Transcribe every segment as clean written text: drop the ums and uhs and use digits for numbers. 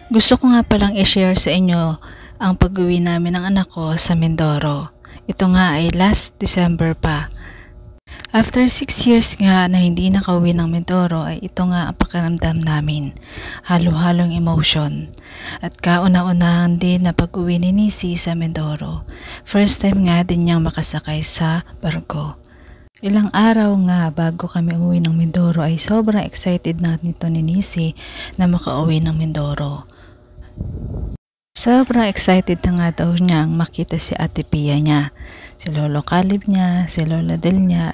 Gusto ko nga palang i-share sa inyo ang pag-uwi namin ng anak ko sa Mindoro. Ito nga ay last December pa. After 6 years nga na hindi nakauwi ng Mindoro ay ito nga ang pakiramdam namin. Halo-halong emotion. At kauna-unahan din na pag-uwi ni Nisi sa Mindoro. First time nga din niyang makasakay sa barko. Ilang araw nga bago kami uwi ng Mindoro ay sobrang excited na nito ni Nisi na makauwi ng Mindoro. Sobrang excited na nga daw niyang makita si Ate Pia niya, si Lolo Caleb niya, si Lola Del niya.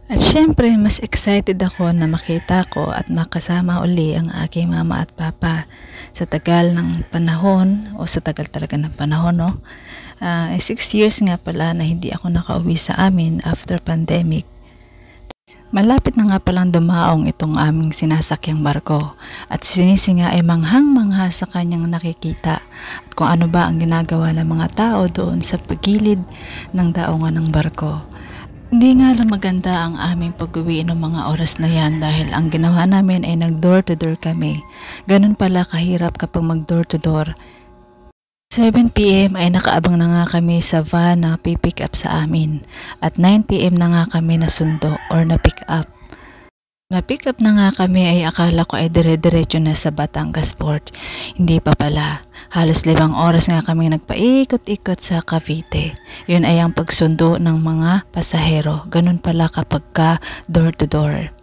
At syempre, mas excited ako na makita ko at makasama uli ang aking mama at papa sa tagal ng panahon, o sa tagal talaga ng panahon, no? 6 years nga pala na hindi ako nakauwi sa amin after pandemic. Malapit na nga palang dumaong itong aming sinasakyang barko at si Nisi nga ay manghang-mangha sa kanyang nakikita at kung ano ba ang ginagawa ng mga tao doon sa pagilid ng daungan ng barko. Hindi nga lang maganda ang aming pag-uwi ng mga oras na yan dahil ang ginawa namin ay nag-door to door kami. Ganun pala kahirap kapag mag-door to door. 7 PM ay nakaabang na nga kami sa van na pipick up sa amin at 9 PM na nga kami nasundo or na-pick up. Na-pick up na nga kami ay akala ko ay dire-diretso na sa Batangas Port. Hindi pa pala. Halos 5 oras nga kami nagpaikot-ikot sa Cavite. Yun ay ang pagsundo ng mga pasahero. Ganun pala kapag ka door to door.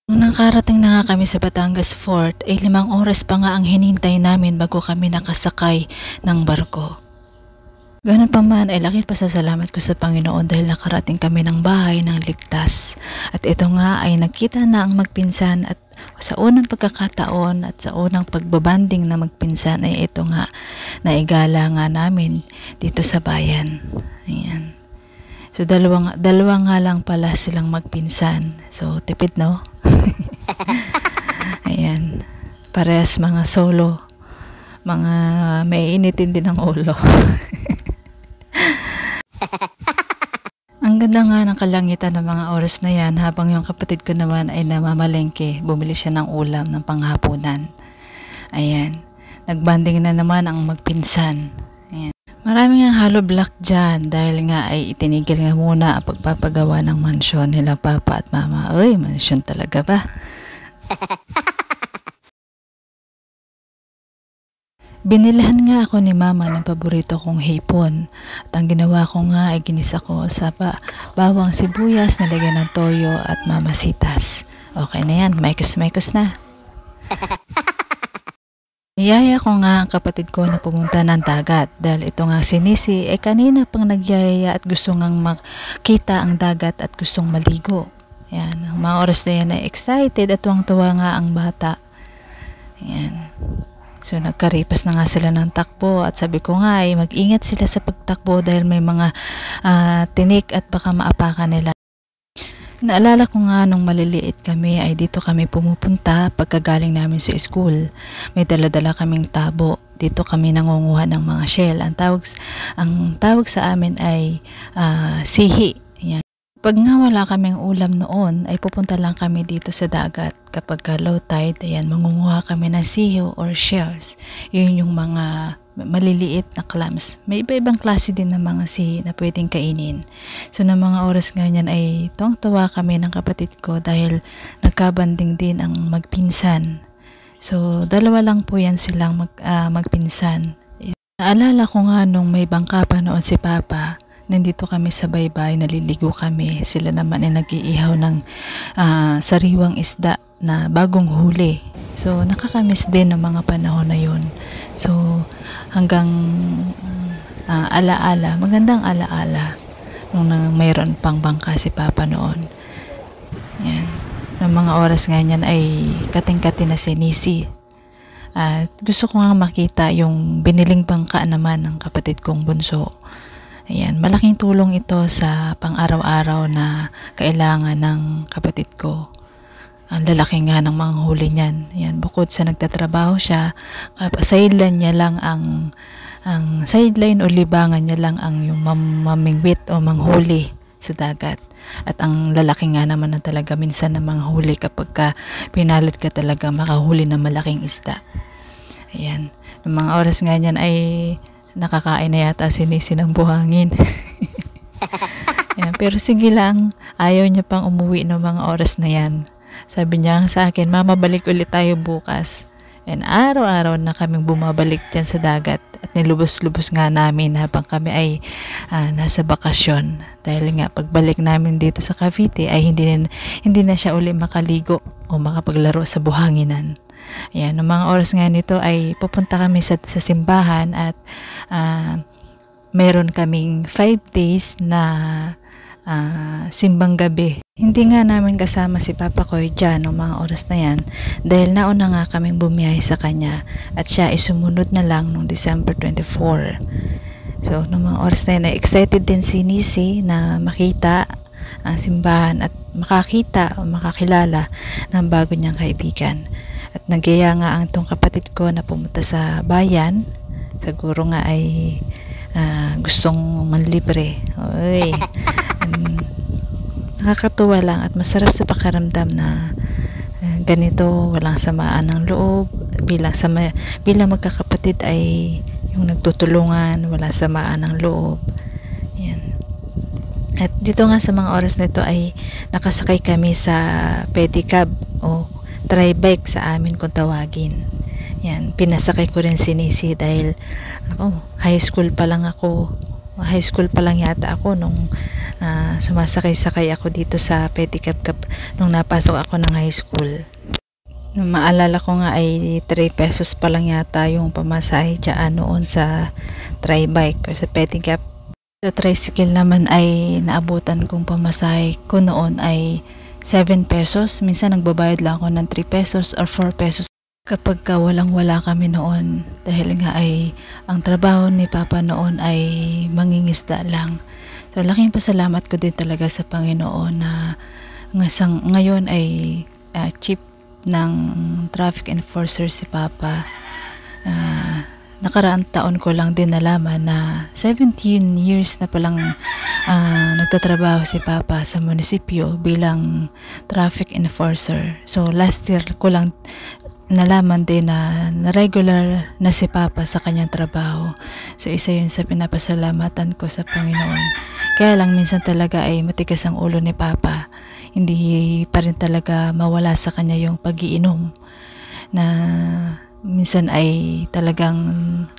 Nung nakarating na nga kami sa Batangas Fort, ay 5 oras pa nga ang hinintay namin bago kami nakasakay ng barko. Ganun pa man ay laking pasasalamat ko sa Panginoon dahil nakarating kami ng bahay ng ligtas. At ito nga ay nagkita na ang magpinsan at sa unang pagkakataon at sa unang pagbabanding na magpinsan ay ito nga naigala nga namin dito sa bayan. Ayan. So dalawa nga lang pala silang magpinsan. So tipid, no? Ayan. Parehas mga solo. Mga may initin din ang ulo. Ang ganda nga ng kalangitan ng mga oras na yan habang yung kapatid ko naman ay namamalengke. Bumili siya ng ulam ng panghapunan. Ayan. Nagbanding na naman ang magpinsan. Ayan. Maraming ang hollow block dyan dahil nga ay itinigil nga muna ang pagpapagawa ng mansyon nila papa at mama. Uy, mansyon talaga ba? Binilahan nga ako ni mama ng paborito kong hipon. At ang ginawa ko nga ay ginisa ko sa bawang sibuyas, nilagyan ng toyo at mamasitas. Okay na yan, maikos-maikos na. Niyaya ko nga ang kapatid ko na pumunta ng dagat dahil ito nga si Nisi ay kanina pang nagyayaya at gusto ngang makita ang dagat at gustong maligo. Yan, ang mga oras na yan ay excited at tuwang-tuwa nga ang bata. Yan. So nagkaripas na nga sila ng takbo at sabi ko nga ay mag-ingat sila sa pagtakbo dahil may mga tinik at baka maapakan nila. Naalala ko nga nung maliliit kami ay dito kami pumupunta pagkagaling namin sa school. May dala-dala kaming tabo. Dito kami nangunguha ng mga shell. Ang tawag sa amin ay sihi. Yan. Pag nga wala kaming ulam noon ay pupunta lang kami dito sa dagat. Kapag low tide, ayan, mangunguha kami ng siho or shells. Yun yung mga maliliit na clams. May iba-ibang klase din ng mga sihi na pwedeng kainin. So, ng mga oras ganyan ay tuwang-tuwa kami ng kapatid ko dahil nagkabanding din ang magpinsan. So, dalawa lang po yan silang magpinsan. Naalala ko nga nung may bangka pa noon si Papa, nandito kami sa baybay, naliligo kami. Sila naman ay nag-iihaw ng sariwang isda na bagong huli. So, nakakamiss din ng mga panahon na yun. So, hanggang alaala, magandang alaala nung mayroon pang bangka si Papa noon. Yan. Ng mga oras nga niyan ay kating-kati na si Nisi. At gusto ko nga makita yung biniling bangka naman ng kapatid kong bunso. Ayan, malaking tulong ito sa pang-araw-araw na kailangan ng kapatid ko. Ang lalaki nga ng mga huli niyan. Ayan, bukod sa nagtatrabaho siya, sideline niya lang ang sideline o libangan niya lang ang yung mamingwit o manghuli sa dagat. At ang lalaki nga naman na talaga minsan na manghuli kapag ka pinalit ka talaga makahuli ng malaking isda. Ayan. Ng mga oras nga niyan ay nakakain na yata si Nisi ng buhangin. Ayan. Pero sige lang, ayaw niya pang umuwi ng mga oras na yan. Sabi niya sa akin, Mama, balik ulit tayo bukas. And araw-araw na kaming bumabalik dyan sa dagat at nilubos-lubos nga namin habang kami ay nasa bakasyon. Dahil nga pagbalik namin dito sa Cavite ay hindi na siya uli makaligo o makapaglaro sa buhanginan. Ayan, ng mga oras nga nito ay pupunta kami sa simbahan at meron kaming 5 days na simbang gabi. Hindi nga namin kasama si Papa Koy dyan ng mga oras na yan dahil nauna nga kaming bumiyahe sa kanya at siya ay sumunod na lang noong December 24. So, noong mga oras na yan, excited din si Nisi na makita ang simbahan at makakita o makakilala ng bago niyang kaibigan. At nagyaya nga ang itong kapatid ko na pumunta sa bayan. Siguro nga ay gustong manlibre. Oy. Nakakatuwa lang at masarap sa pakiramdam na ganito, walang samaan ng loob. Bilang magkakapatid ay yung nagtutulungan, walang samaan ng loob. Yan. At dito nga sa mga oras na ito ay nakasakay kami sa pedicab o tri-bike sa amin kung tawagin. Yan, pinasakay ko rin si Nisi dahil high school pa lang yata ako nung sumasakay-sakay ako dito sa pedicab nung napasok ako ng high school. Nung maalala ko nga ay 3 pesos pa lang yata yung pamasahe dyan noon sa tri-bike o sa pedicab. Sa tricycle naman ay naabutan kong pamasahe ko noon ay 7 pesos. Minsan nagbabayad lang ako ng 3 pesos or 4 pesos. Kapag walang-wala kami noon, dahil nga ay ang trabaho ni Papa noon ay mangingisda lang. So, laking pasalamat ko din talaga sa Panginoon na ngayon ay chief ng traffic enforcer si Papa. Nakaraang taon ko lang din nalaman na 17 years na palang nagtatrabaho si Papa sa munisipyo bilang traffic enforcer. So, last year ko lang nalaman din na regular na si Papa sa kanyang trabaho. So, isa yun sa pinapasalamatan ko sa Panginoon. Kaya lang minsan talaga ay matigas ang ulo ni Papa. Hindi pa rin talaga mawala sa kanya yung pag-iinom. Na minsan ay talagang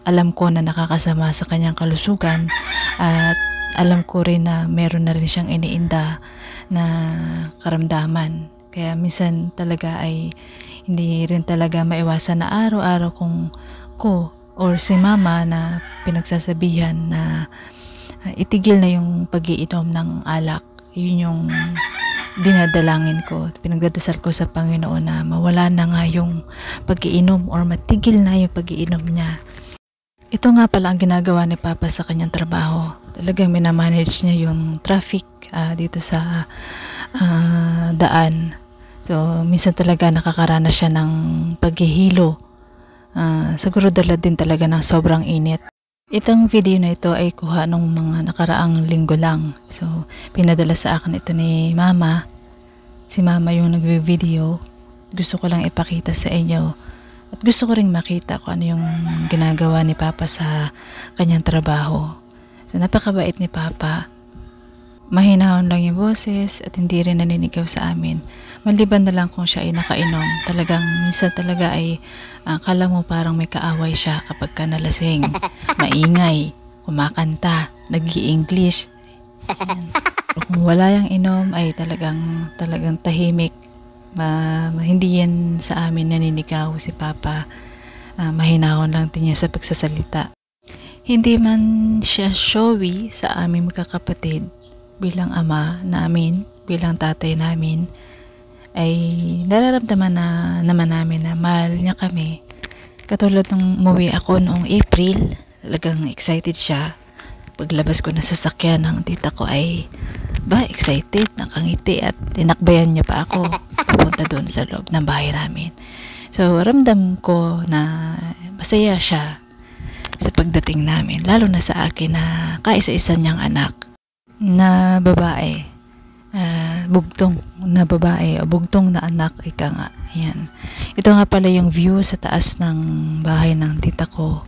alam ko na nakakasama sa kanyang kalusugan. At alam ko rin na meron na rin siyang iniinda na karamdaman. Kaya minsan talaga ay hindi rin talaga maiwasan na araw-araw ko or si Mama na pinagsasabihan na itigil na yung pag-iinom ng alak. Yun yung dinadalangin ko. Pinagdadasal ko sa Panginoon na mawala na nga yung pag-iinom or matigil na yung pag-iinom niya. Ito nga pala ang ginagawa ni Papa sa kanyang trabaho. Talagang minamanage niya yung traffic dito sa daan. So, minsan talaga nakakaranas siya ng paghihilo. Siguro dala din talaga ng sobrang init. Itong video na ito ay kuha nung mga nakaraang linggo lang. So, pinadala sa akin ito ni Mama. Si Mama yung nagvi-video. Gusto ko lang ipakita sa inyo. At gusto ko ring makita kung ano yung ginagawa ni Papa sa kanyang trabaho. So, napakabait ni Papa. Mahinahon lang yung boses at hindi rin naninigaw sa amin. Maliban na lang kung siya ay nakainom. Talagang minsan talaga ay akala mo parang may kaaway siya kapag ka nalasing. Maingay, kumakanta, nag-i-English. Kung wala yung inom ay talagang tahimik. Hindi yan sa amin naninigaw si Papa. Mahinahon lang din niya sa pagsasalita. Hindi man siya showy sa aming magkakapatid. Bilang ama namin, bilang tatay namin, ay nararamdaman na naman namin na mahal niya kami. Katulad nung umuwi ako noong April, talagang excited siya. Paglabas ko na sa sasakyan ng tita ko ay excited, nakangiti at tinakbayan niya pa ako papunta doon sa loob ng bahay namin. So, ramdam ko na masaya siya sa pagdating namin, lalo na sa akin na kaisa-isa niyang anak na babae. bugtong na babae o bugtong na anak, ika nga. Ayan. Ito nga pala yung view sa taas ng bahay ng tita ko.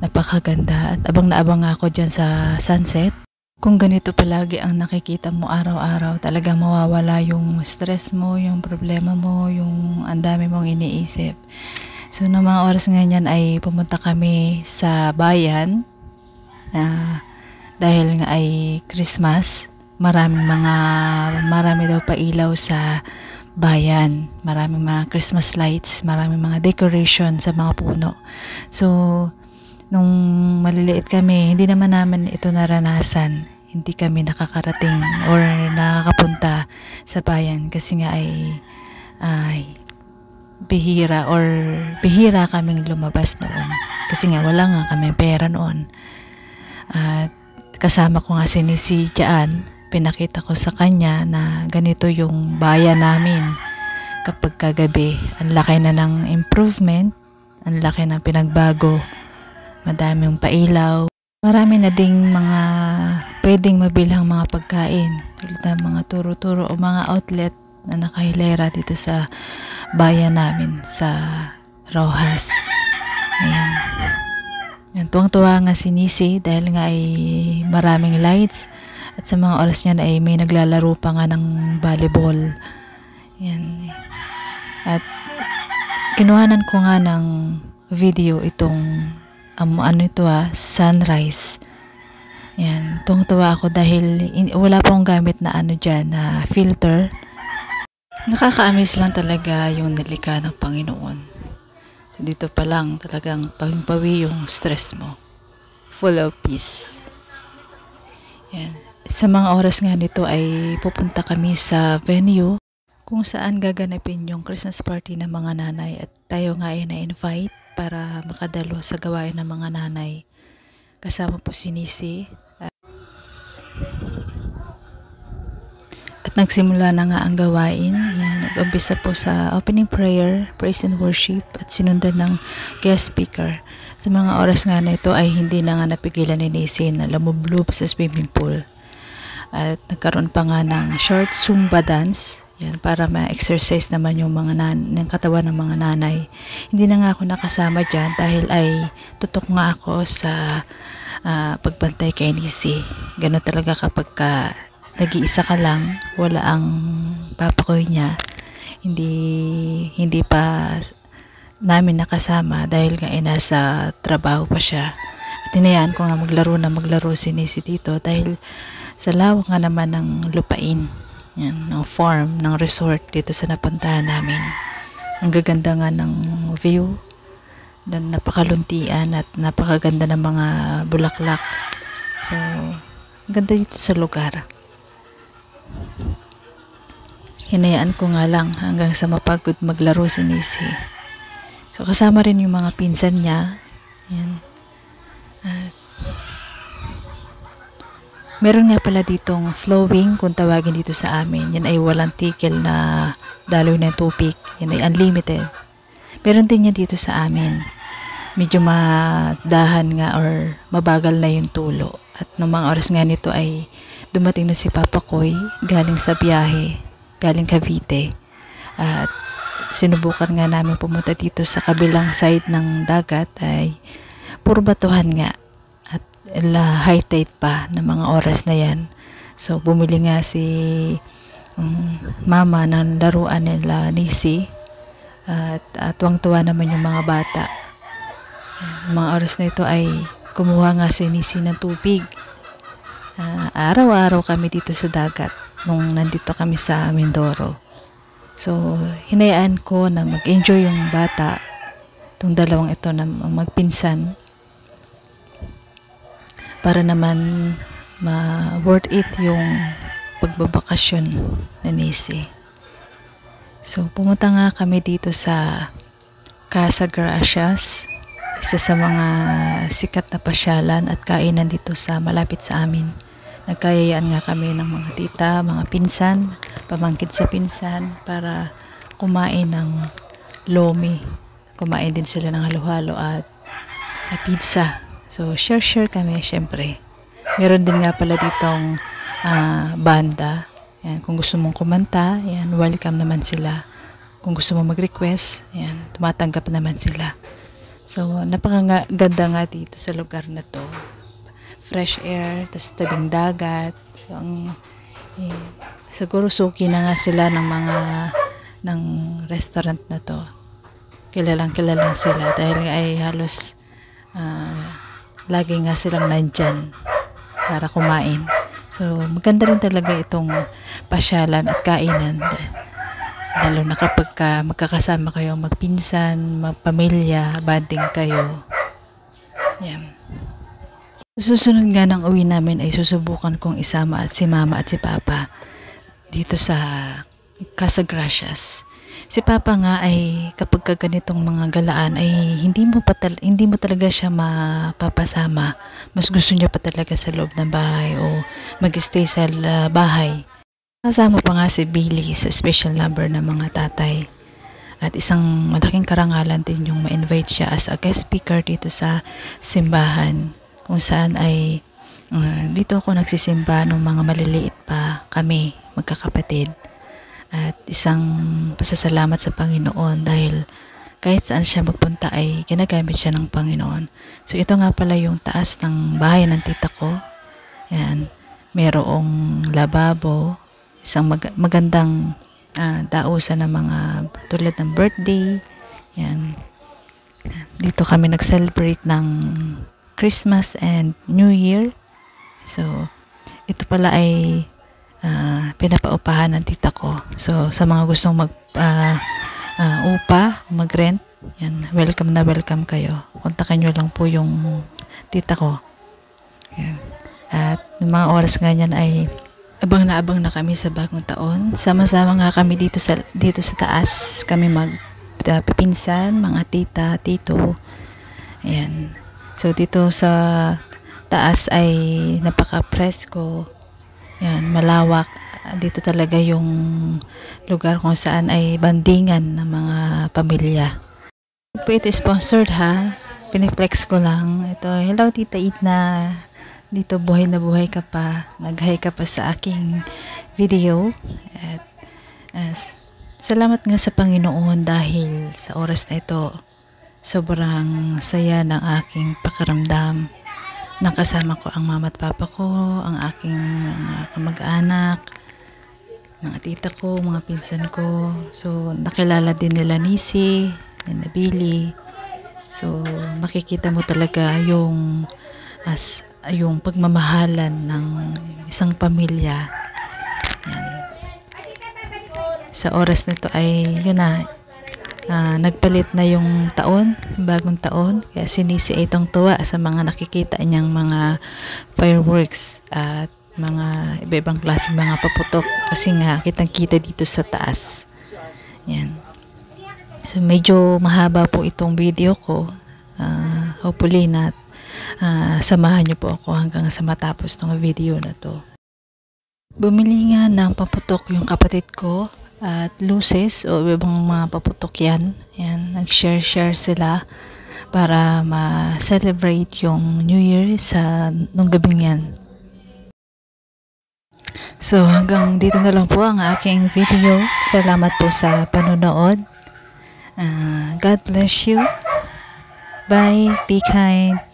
Napakaganda at abang na abang ako dyan sa sunset. Kung ganito palagi ang nakikita mo araw-araw, talagang mawawala yung stress mo, yung problema mo, yung ang dami mong iniisip. So, noong mga oras ngayon ay pumunta kami sa bayan dahil nga ay Christmas. Marami daw pa ilaw sa bayan. Maraming mga Christmas lights, maraming mga decoration sa mga puno. So, nung maliliit kami, hindi naman namin ito naranasan. Hindi kami nakakarating or nakakapunta sa bayan kasi nga ay bihira kaming lumabas noon. Kasi nga wala nga kami pera noon. At kasama ko nga si Jaan, pinakita ko sa kanya na ganito yung bayan namin kapag kagabi. Ang laki na ng improvement, ang laki ng pinagbago. Madaming pailaw. Marami na ding mga pwedeng mabilhang mga pagkain. Tulad ng mga turo-turo o mga outlet na nakahilera dito sa bayan namin sa Rojas. Ayan. Yan, tuwang-tuwa nga si Nisi dahil nga ay maraming lights at sa mga oras niya ay may naglalaro pa nga ng volleyball. Yan. At kinuhanan ko nga ng video itong sunrise. Yan, tuwang-tuwa ako dahil wala pong gamit na na filter. Nakaka-amaze lang talaga yung nilikha ng Panginoon. So dito pa lang talagang pawing-pawi yung stress mo. Full of peace. Yan. Sa mga oras nga nito ay pupunta kami sa venue kung saan gaganapin yung Christmas party ng mga nanay at tayo nga ay na-invite para makadalo sa gawain ng mga nanay. Kasama po si Nisi. At nagsimula na nga ang gawain. Yan, nag-umpisa po sa opening prayer, praise and worship at sinundan ng guest speaker. Sa mga oras nga na ito ay hindi na nga napigilan ni Nisi na lumublob sa swimming pool. At nagkaroon pa nga ng short Zumba dance. Yan, para ma-exercise naman yung ng katawan ng mga nanay. Hindi na nga ako nakasama dyan dahil ay tutok nga ako sa pagbantay kay Nisi. Gano'n talaga kapag nag-iisa ka lang, wala ang papakoy niya. Hindi pa namin nakasama dahil nga nasa trabaho pa siya. At hinayaan ko nga maglaro si Nisi dito dahil sa lawak nga naman ng lupain. Yan, ng farm, ng resort dito sa napuntahan namin. Ang gaganda nga ng view, dan napakaluntian at napakaganda ng mga bulaklak. So, ang ganda dito sa lugar. Hinayaan ko nga lang hanggang sa mapagod maglaro si Nisi. So, kasama rin yung mga pinsan niya. Yan. At meron nga pala ditong flowing, kung tawagin dito sa amin. Yan ay walang tigil na daloy ng tubig. Yan ay unlimited. Meron din yan dito sa amin. Medyo madahan nga or mabagal na yung tulo. At ng mga oras nga nito ay dumating na si Papa Koy galing sa biyahe, galing Cavite. At sinubukan nga namin pumunta dito sa kabilang side ng dagat ay puro batuhan nga. High tide pa ng mga oras na yan. So, bumili nga si mama ng laruan nila Nisi at tuwang-tuwa naman yung mga bata. Mga oras na ito ay kumuha nga si Nisi ng tubig. Araw-araw kami dito sa dagat nung nandito kami sa Mindoro. So, hinayaan ko na mag-enjoy yung bata, itong dalawang ito na magpinsan, para naman worth it yung pagbabakasyon na Nisi. So, pumunta nga kami dito sa Casa Gracias, isa sa mga sikat na pasyalan at kainan dito sa malapit sa amin. Nagkayayaan nga kami ng mga tita, mga pinsan, pamangkin sa pinsan para kumain ng lomi. Kumain din sila ng halo-halo at pizza. So, share kami, syempre. Meron din nga pala ditong banda. Yan, kung gusto mong kumanta, yan, welcome naman sila. Kung gusto mong mag-request, yan, tumatanggap naman sila. So, napakaganda nga dito sa lugar na to. Fresh air, tas tabing dagat. So, siguro suki na nga sila ng restaurant na to. Kilalang sila dahil ay halos lagi nga silang nandyan para kumain. So, maganda rin talaga itong pasyalan at kainan. Lalo na kapag magkakasama kayo, magpinsan, magpamilya, banding kayo. Yan. Susunod nga ng uwi namin ay susubukan kong isama at si mama at si papa dito sa Casa Gracias. Si papa nga ay kapag ganitong mga galaan ay hindi mo talaga siya mapapasama. Mas gusto niya pa talaga sa loob ng bahay o mag-stay sa bahay. Kasama pa nga si Billy sa special number ng mga tatay. At isang malaking karangalan din yung ma-invite siya as a guest speaker dito sa simbahan. Kung saan ay dito ako nagsisimba nung mga maliliit pa kami, magkakapatid. At isang pasasalamat sa Panginoon dahil kahit saan siya magpunta ay ginagamit siya ng Panginoon. So ito nga pala yung taas ng bahay ng tita ko. Yan, merong lababo, isang magandang dausan ng mga tulad ng birthday. Yan. Dito kami nag-celebrate ng Christmas and New Year. So ito pala ay pinapaupahan ng tita ko. So, sa mga gustong mag-rent, yan, welcome na welcome kayo. Kontakin nyo lang po yung tita ko. Yan. At yung mga oras nga yan ay abang na kami sa bagong taon. Sama-sama nga kami dito sa taas. Kami magpipinsan, mga tita, tito. Ayan. So, dito sa taas ay napaka-presko. Yan, malawak. Dito talaga yung lugar kung saan ay bandingan ng mga pamilya. Po ito sponsored ha. Piniflex ko lang. Ito, hello Tita Edna. Dito buhay na buhay ka pa. Nag-hi ka pa sa aking video. At salamat nga sa Panginoon dahil sa oras na ito sobrang saya ng aking pakiramdam. Nakasama ko ang mama at papa ko, ang aking mga kamag-anak, mga tita ko, mga pinsan ko. So, nakilala din nila Nisi, nila Billy. So, makikita mo talaga yung pagmamahalan ng isang pamilya. Yan. Sa oras nito ay, yun na, nagpalit na yung taon, bagong taon. Kaya sinisi itong tuwa sa mga nakikita niyang mga fireworks at mga iba-ibang klase mga paputok. Kasi nga, kitang-kita dito sa taas. Yan. So, medyo mahaba po itong video ko. Hopefully na samahan niyo po ako hanggang sa matapos ng video na to. Bumili nga ng paputok yung kapatid ko. At luces o ibang mga paputok yan. Yan, nag-share sila para ma-celebrate yung New Year nung gabing yan. So, hanggang dito na lang po ang aking video. Salamat po sa panonood. God bless you. Bye. Be kind.